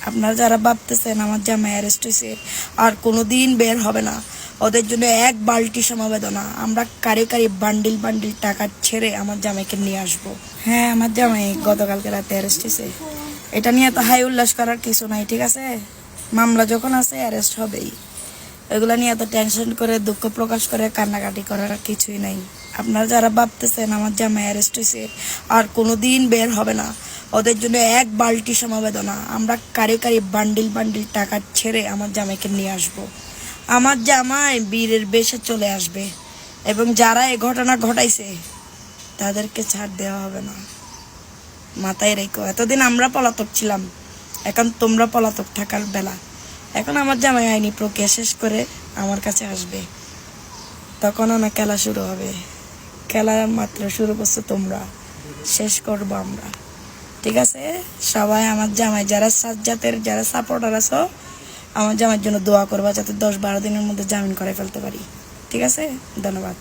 আপনারা যারা ভাবতেছেন আমার জামাই অ্যারেস্ট হয়েছে আর কোনোদিন বের হবে না, ওদের জন্য এক বালতি সমবেদনা। আমরা কারি কারি বান্ডিল বান্ডিল টাকা ছেড়ে আমার জামাইকে নিয়ে আসবো। হ্যাঁ, আমার জামাই গতকালকে রাতে অ্যারেস্ট হয়েছে। এটা নিয়ে তো হাই উল্লাস করার কিছু নাই, ঠিক আছে? মামলা যখন আছে অ্যারেস্ট হবেই। এগুলা নিয়ে এত টেনশন করে দুঃখ প্রকাশ করে কান্নাকাটি করার কিছুই নাই। আপনারা যারা ভাবতেছেন আমার জামাই অ্যারেস্ট হয়েছে আর কোনোদিন বের হবে না, ওদের জন্য এক বালতি সমবেদনা। আমরা কারি কারি বান্ডিল বান্ডিল টাকা ছেড়ে আমার জামাইকে নিয়ে আসব। আমার জামাই বীরের বেশে চলে আসবে এবং যারা এই ঘটনা ঘটাইছে তাদেরকে ছাড় দেওয়া হবে না। মাথায় রেখো, এতদিন আমরা পলাতক ছিলাম, এখন তোমরা পলাতক থাকার বেলা। এখন আমার জামাই আইনি প্রক্রিয়া শেষ করে আমার কাছে আসবে, তখন না খেলা শুরু হবে। খেলা মাত্র শুরু করছো তোমরা, শেষ করবো আমরা, ঠিক আছে? সবাই আমার জামাই যারা সাজ্জাতের যারা সাপোর্টার আছো, আমার জামাইয়ের জন্য দোয়া করবা যাতে 10-12 দিনের মধ্যে জামিন করে ফেলতে পারি, ঠিক আছে? ধন্যবাদ।